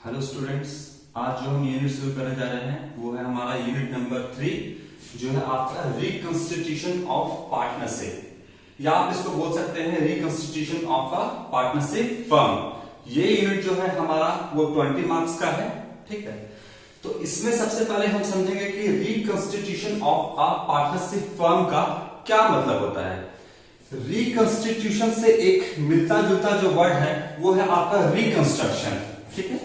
Hello students, आज जो हम यूनिट शुरू करने जा रहे हैं वो है हमारा यूनिट नंबर 3 जो है आपका रिकंस्टिट्यूशन ऑफ पार्टनरशिप, या आप इसको बोल सकते हैं reconstitution of a partnership firm. ये यूनिट जो है हमारा वो 20 मार्क्स का है, ठीक है। तो इसमें सबसे पहले हम समझेंगे कि reconstitution of a partnership firm का क्या मतलब होता है। रिकंस्टिट्यूशन से एक मिलता जुलता जो वर्ड है वो है आपका रिकंस्ट्रक्शन, ठीक है।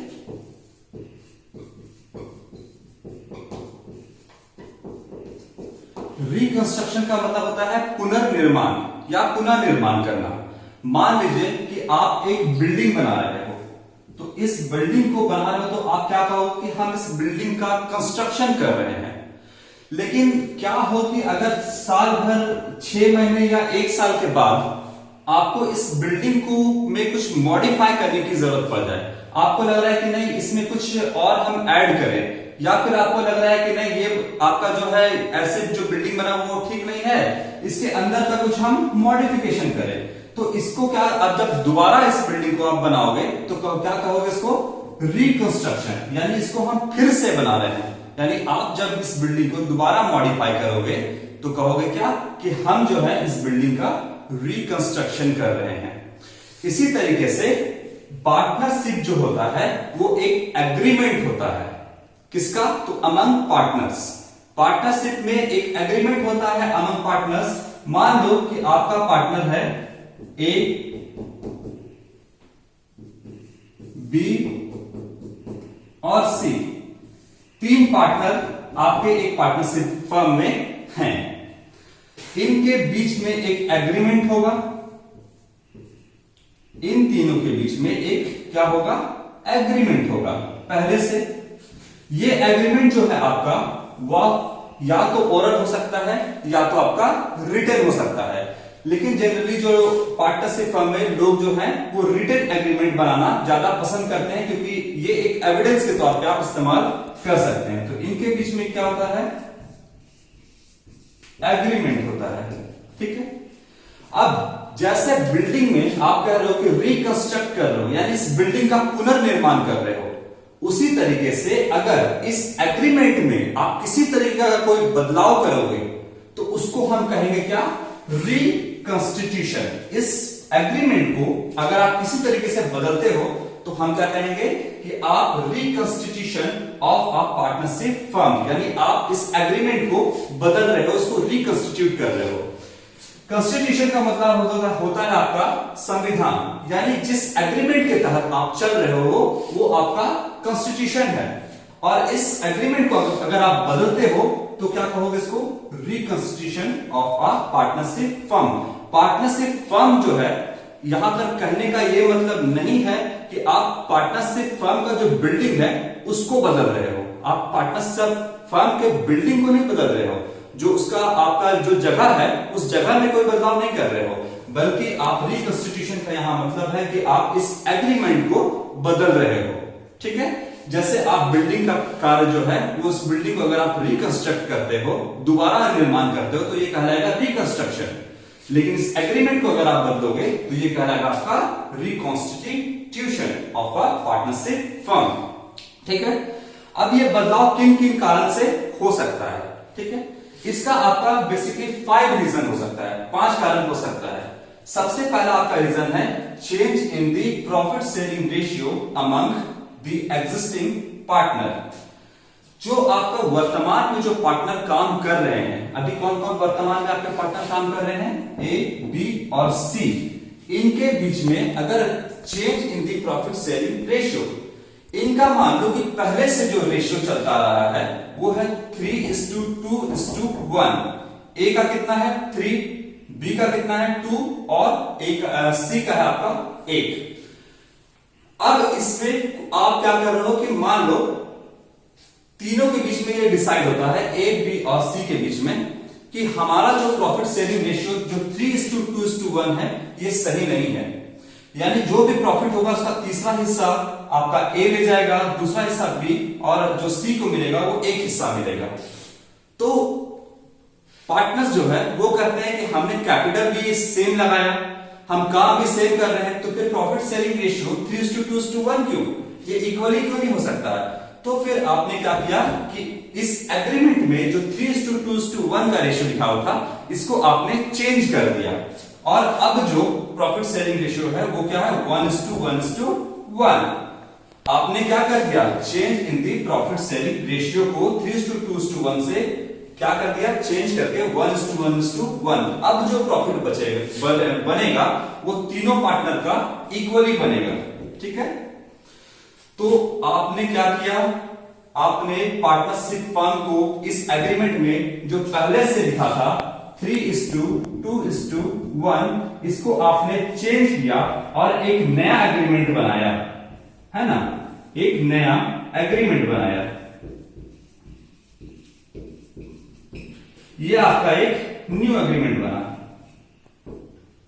रिकंस्ट्रक्शन का मतलब होता है पुनर्निर्माण या पुनः निर्माण करना। मान लीजिए कि आप एक बिल्डिंग बना रहे हो, तो इस बिल्डिंग को बना रहे हो तो आप क्या कहोगे कि हम इस बिल्डिंग का कंस्ट्रक्शन कर रहे हैं। लेकिन क्या हो कि अगर साल भर 6 महीने या 1 साल के बाद आपको इस बिल्डिंग को में कुछ मॉडिफाई करने की जरूरत पड़ जाए, आपको लग रहा है कि नहीं इसमें कुछ और हम ऐड करें, या फिर आपको लग रहा है कि नहीं ये आपका जो है ऐसे जो बिल्डिंग बना वो ठीक नहीं है, इसके अंदर का कुछ हम मॉडिफिकेशन करें, तो इसको क्या, अब जब दोबारा इस बिल्डिंग को आप बनाओगे तो क्या कहोगे, इसको रिकंस्ट्रक्शन, यानी इसको हम फिर से बना रहे हैं। यानी आप जब इस बिल्डिंग को दोबारा मॉडिफाई करोगे तो कहोगे क्या कि हम जो है इस बिल्डिंग का रिकंस्ट्रक्शन कर रहे हैं। इसी तरीके से पार्टनरशिप जो होता है वो एक एग्रीमेंट होता है, किसका, तो अमंग पार्टनर्स। पार्टनरशिप में एक एग्रीमेंट होता है अमंग पार्टनर्स। मान लो कि आपका पार्टनर है ए, बी और सी, 3 पार्टनर आपके एक पार्टनरशिप फर्म में हैं। इनके बीच में एक एग्रीमेंट होगा, इन तीनों के बीच में एक क्या होगा, एग्रीमेंट होगा पहले से। ये एग्रीमेंट जो है आपका वह या तो ओरल हो सकता है या तो आपका रिटन हो सकता है, लेकिन जनरली जो पार्टनरशिप फर्म में लोग जो हैं वो रिटन एग्रीमेंट बनाना ज्यादा पसंद करते हैं, क्योंकि ये एक एविडेंस के तौर पे आप इस्तेमाल कर सकते हैं। तो इनके बीच में क्या होता है, एग्रीमेंट होता है, ठीक है। अब जैसे बिल्डिंग में आप कह रहे हो कि रिकंस्ट्रक्ट कर रहे हो, यानी इस बिल्डिंग का पुनर्निर्माण कर रहे हो, उसी तरीके से अगर इस एग्रीमेंट में आप किसी तरीके का कोई बदलाव करोगे तो उसको हम कहेंगे क्या, रिकंस्टिट्यूशन। इस एग्रीमेंट को अगर आप किसी तरीके से बदलते हो तो हम क्या कहेंगे कि आप reconstitution of a partnership firm, यानी आप इस एग्रीमेंट को बदल रहे हो, इसको रिकंस्टिट्यूट कर रहे हो। कॉन्स्टिट्यूशन का मतलब होता है आपका संविधान, यानी जिस एग्रीमेंट के तहत आप चल रहे हो वो आपका कॉन्स्टिट्यूशन है। और इस एग्रीमेंट को अगर आप बदलते हो तो क्या कहोगे, इसको reconstitution of a partnership firm. Partnership firm जो है, यहां तक कहने का ये मतलब नहीं है कि आप पार्टनरशिप फर्म का जो बिल्डिंग है उसको बदल रहे हो, आप पार्टनरशिप फर्म के बिल्डिंग को नहीं बदल रहे हो, जो उसका आपका जो जगह है उस जगह में कोई बदलाव नहीं कर रहे हो, बल्कि आप रिकंस्टिट्यूशन का यहां मतलब है कि आप इस एग्रीमेंट को बदल रहे हो, ठीक है। जैसे आप बिल्डिंग का कार्य जो है वो उस बिल्डिंग को अगर आप रिकंस्ट्रक्ट करते हो, दोबारा निर्माण करते हो, तो ये कहलाएगा रिकंस्ट्रक्शन। लेकिन इस एग्रीमेंट को अगर आप बदलोगे तो ये कहलाएगा आपका reconstitution of a partnership firm, ठीक है। अब ये बदलाव किन किन कारण से हो सकता है, ठीक है। इसका आपका बेसिकली 5 रीजन हो सकता है, 5 कारण हो सकता है। सबसे पहला आपका रीजन है change in the profit sharing ratio among the existing partner. जो आपका वर्तमान में जो पार्टनर काम कर रहे हैं, अभी कौन कौन वर्तमान में आपके पार्टनर काम कर रहे हैं, ए, बी और सी, इनके बीच में अगर change in the profit sharing ratio, इनका मान लो कि पहले से जो रेशियो चलता रहा है वो है 3:2:1। ए का कितना है 3, बी का कितना है 2 और सी का है आपका 1। अब इसमें आप क्या कर रहे हो कि मान लो तीनों के बीच में ये डिसाइड होता है, ए, बी और सी के बीच में, कि हमारा जो प्रॉफिट शेयरिंग रेशियो जो 3:2:1 है ये सही नहीं है। यानी जो भी प्रॉफिट होगा उसका तीसरा हिस्सा आपका ए ले जाएगा, दूसरा हिस्सा बी, और जो सी को मिलेगा वो एक हिस्सा मिलेगा। तो पार्टनर्स जो है वो कहते हैं कि हमने कैपिटल भी सेम लगाया, हम काम भी सेम कर रहे हैं, तो फिर प्रॉफिट शेयरिंग रेशियो 3:2:1 क्यों, ये इक्वली क्यों नहीं हो सकता है? तो फिर आपने क्या किया कि इस एग्रीमेंट में जो 3:2:1 का रेशियो लिखा हुआ था, इसको आपने चेंज कर दिया, और अब जो प्रॉफिट शेयरिंग रेशियो है वो क्या है? 1:1:1। आपने क्या कर दिया? Change in the profit sharing ratio को 3:2:1 से क्या कर दिया? चेंज करके 1:1:1। अब जो प्रॉफिट बनेगा वो तीनों पार्टनर का इक्वली बनेगा। ठीक है, तो आपने क्या किया? आपने पार्टनरशिप फर्म को इस एग्रीमेंट में जो पहले से लिखा था 3:2:1, इसको आपने चेंज किया और एक नया एग्रीमेंट बनाया, है ना? एक नया एग्रीमेंट बनाया। ये आपका एक न्यू एग्रीमेंट बना।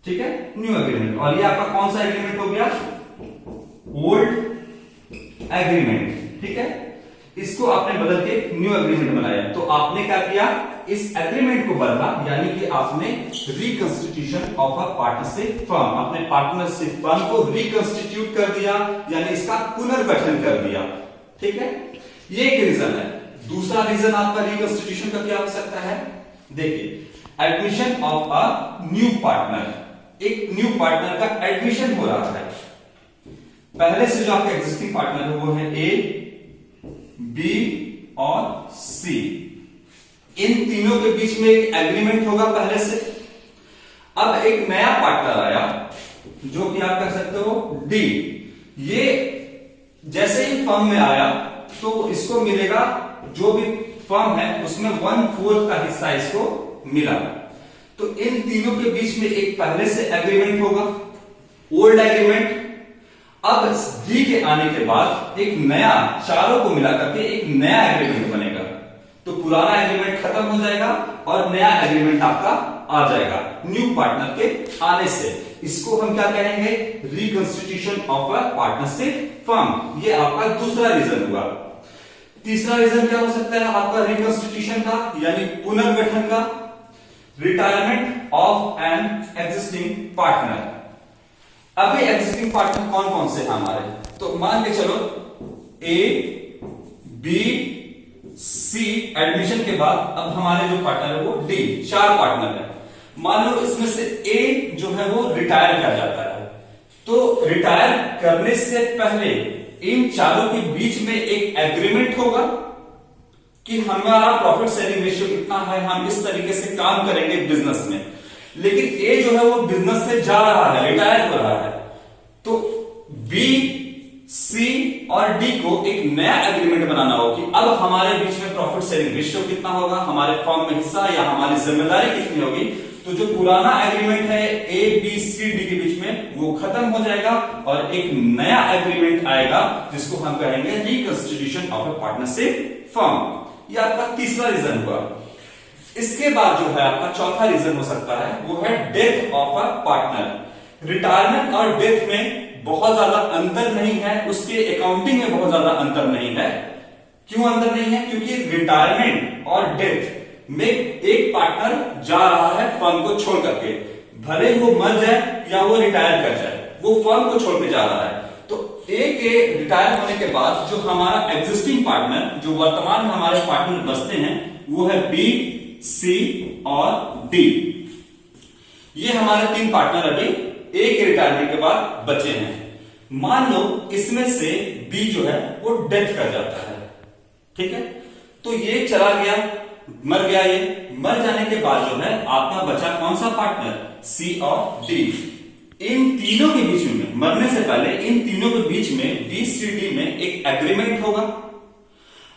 ठीक है, न्यू एग्रीमेंट। और ये आपका कौन सा एग्रीमेंट हो गया? Old agreement. ठीक है, इसको आपने बदल के न्यू एग्रीमेंट बनाया। तो आपने क्या किया? इस एग्रीमेंट को बदला, यानी कि आपने reconstitution of a partnership firm, अपने पार्टनरशिप फर्म को रिकंस्टिट्यूट कर दिया, यानी इसका पुनर्गठन कर दिया। ठीक है, ये एक रीजन है। दूसरा रीजन आपका रिकंस्टिट्यूशन का क्या हो सकता है? देखिए, admission of a new partner. एक न्यू पार्टनर का एडमिशन हो रहा है। पहले से जो आपका एग्जिस्टिंग पार्टनर है वो है ए, बी और सी। इन तीनों के बीच में एक एग्रीमेंट होगा पहले से। अब एक नया पार्टनर आया जो कि आप कह सकते हो डी। ये जैसे ही फर्म में आया तो इसको मिलेगा, जो भी फर्म है उसमें 1/4 का हिस्सा इसको मिला। तो इन तीनों के बीच में एक पहले से एग्रीमेंट होगा, ओल्ड एग्रीमेंट। अब डी के आने के बाद एक नया, चारों को मिलाकर के एक नया एग्रीमेंट बनेगा। तो पुराना एग्रीमेंट खत्म हो जाएगा और नया एग्रीमेंट आपका आ जाएगा न्यू पार्टनर के आने से। इसको हम क्या कहेंगे? Reconstitution of a partnership firm. ये आपका दूसरा रीजन हुआ। तीसरा रीजन क्या हो सकता है आपका रिकंस्टिट्यूशन का, यानी पुनर्गठन का? Retirement of an existing partner. अभी एग्जिस्टिंग पार्टनर कौन कौन से हमारे? तो मान के चलो ए, बी, सी एडमिशन के बाद अब हमारे जो पार्टनर है वो डी। 4 पार्टनर है। मान लो इसमें से ए जो है वो रिटायर कर जाता है, तो रिटायर करने से पहले इन चारों के बीच में एक एग्रीमेंट होगा कि हमारा प्रॉफिट शेयरिंग रेशियो कितना है, हम इस तरीके से काम करेंगे बिजनेस में। लेकिन ए जो है वो बिजनेस से जा रहा है, रिटायर हो रहा है, तो बी, सी और डी को एक नया एग्रीमेंट बनाना होगा कि अब हमारे बीच में प्रॉफिट शेयरिंग रेशियो कितना होगा, हमारे फर्म में हिस्सा या हमारी जिम्मेदारी कितनी होगी। तो जो पुराना एग्रीमेंट है ए, बी, सी, डी के बीच में वो खत्म हो जाएगा और एक नया एग्रीमेंट आएगा जिसको हम कहेंगे reconstitution of a partnership firm. ये आपका तीसरा रीजन हुआ। इसके बाद जो है आपका चौथा रीजन हो सकता है वो है death of a partner. Retirement और डेथ में बहुत ज्यादा अंतर नहीं है, उसके अकाउंटिंग में बहुत ज्यादा अंतर नहीं है। क्यों अंतर नहीं है? क्योंकि रिटायरमेंट और डेथ में एक पार्टनर जा रहा है फर्म को छोड़ करके, भले वो मर जाए या वो रिटायर कर जाए, वो फर्म को छोड़ के जा रहा है। तो ए के रिटायर होने के बाद जो हमारा एग्जिस्टिंग पार्टनर, जो वर्तमान में हमारे पार्टनर बचते हैं, वो है बी, सी और डी। ये हमारे 3 पार्टनर अभी ए के रिटायरमेंट के बाद बचे हैं। मान लो इसमें से बी जो है वो डेथ कर जाता है। ठीक है, तो ये चला गया, मर गया। ये मर जाने के बाद जो है आपका बचा कौन सा पार्टनर? सी और डी। इन तीनों के बीच में, मरने से पहले इन तीनों के बीच में बी, सी, डी में एक एग्रीमेंट होगा।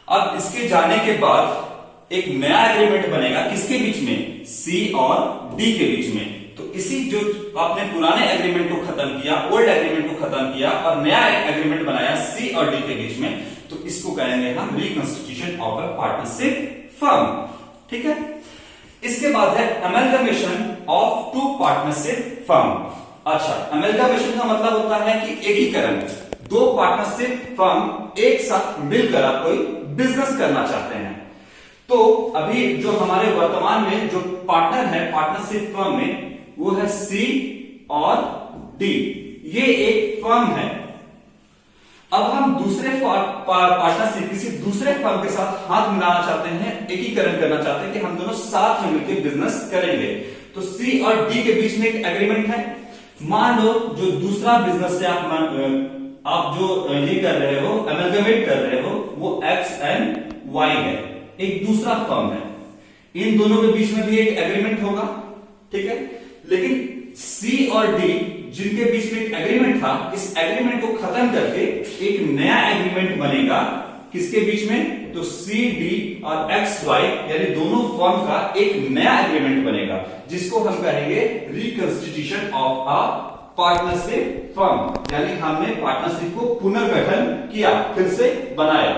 अब इसके जाने के बाद एक नया एग्रीमेंट बनेगा किसके बीच में? सी और डी के बीच में। तो इसी जो आपने पुराने एग्रीमेंट को खत्म किया, ओल्ड एग्रीमेंट को खत्म किया और नया एग्रीमेंट बनाया सी और डी के बीच में, तो इसको कहेंगे हम reconstitution of a partnership firm. ठीक है, इसके बाद है अमेलगमेशन ऑफ 2 पार्टनरशिप फर्म। अच्छा, अमेलगमेशन का मतलब होता है कि एकीकरण। 2 पार्टनरशिप फर्म एक साथ मिलकर आप कोई बिजनेस करना चाहते हैं। तो अभी जो हमारे वर्तमान में जो पार्टनर है पार्टनरशिप फर्म में, वो है सी और डी। ये एक फर्म है। अब हम दूसरे पार्टनरशिप किसी दूसरे फर्म के साथ हाथ मिलाना चाहते हैं, एकीकरण करना चाहते हैं कि हम दोनों साथ में मिलकर बिजनेस करेंगे। तो सी और डी के बीच में एक एग्रीमेंट है। मान लो जो दूसरा बिजनेस से आप जो ये कर रहे हो, अमेलगमेट कर रहे हो, वो एक्स एंड वाई है, एक दूसरा फर्म है। इन दोनों के बीच में भी एक एग्रीमेंट होगा, ठीक है। लेकिन सी और डी जिनके बीच में एक एग्रीमेंट था, इस एग्रीमेंट को खत्म करके एक नया एग्रीमेंट बनेगा। किसके बीच में? तो सी डी और एक्स वाई यानी दोनों फर्म का एक नया एग्रीमेंट बनेगा, जिसको हम कहेंगे reconstitution of a partnership firm. यानी हमने पार्टनरशिप को पुनर्गठन किया, फिर से बनाया।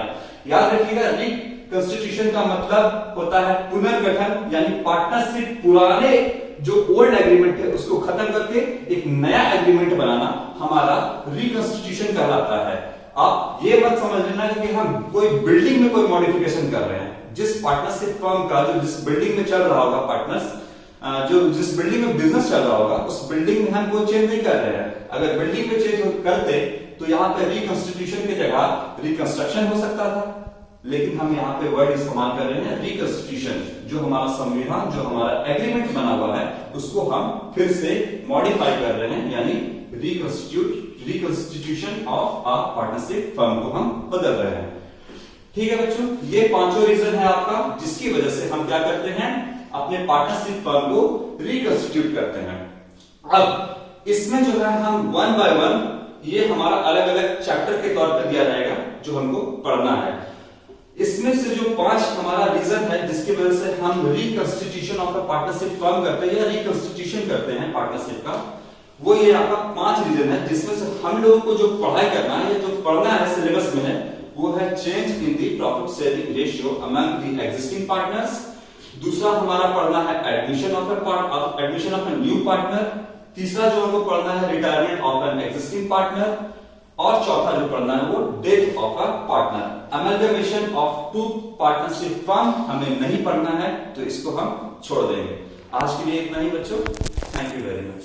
याद रखिएगा, रिकंस्टिट्यूशन का मतलब होता है पुनर्गठन, यानी पार्टनरशिप पुराने जो ओल्ड एग्रीमेंट है उसको खत्म करके एक नया एग्रीमेंट बनाना हमारा रिकंस्टिट्यूशन कहलाता है। आप ये मत समझ लेना कि हम कोई बिल्डिंग में कोई मॉडिफिकेशन कर रहे हैं। जिस पार्टनरशिप फर्म का जो जिस बिल्डिंग में चल रहा होगा पार्टनर्स, जो जिस बिल्डिंग में बिजनेस चल रहा होगा, उस बिल्डिंग में हम कोई चेंज नहीं कर रहे हैं। अगर बिल्डिंग में चेंज करते तो यहाँ पे रिकंस्टिट्यूशन की जगह रिकंस्ट्रक्शन हो सकता था, लेकिन हम यहाँ पे वर्ड इस्तेमाल कर रहे हैं रिकंस्टिट्यूशन। जो हमारा संविधान, जो हमारा एग्रीमेंट बना हुआ है, उसको हम फिर से मॉडिफाई कर रहे हैं, यानी reconstitution of a partnership firm को हम बदल रहे हैं। ठीक है बच्चों, ये पांचों रीजन है आपका, जिसकी वजह से हम क्या करते हैं, अपने पार्टनरशिप फर्म को रिकंस्टिट्यूट करते हैं। अब इसमें जो है हम वन बाय वन ये हमारा अलग अलग चैप्टर के तौर पर दिया जाएगा जो हमको पढ़ना है। इसमें से जो 5 हमारा रीजन है जिसकी वजह से हम reconstitution of a partnership firm करते हैं या रिकंस्टिट्यूशन करते हैं पार्टनरशिप का, वो ये आपका 5 रीजन है, जिसमें से हम लोगों को जो पढ़ाई करना है या जो पढ़ना है सिलेबस में है, वो है change in the profit sharing ratio among the existing partners. दूसरा हमारा पढ़ना है admission of a new partner. तीसरा जो हमको पढ़ना है retirement of an existing partner. और चौथा जो पढ़ना है वो death of a partner. Amalgamation of 2 partnership firm हमें नहीं पढ़ना है, तो इसको हम छोड़ देंगे। आज के लिए इतना ही बच्चों, थैंक यू वेरी मच।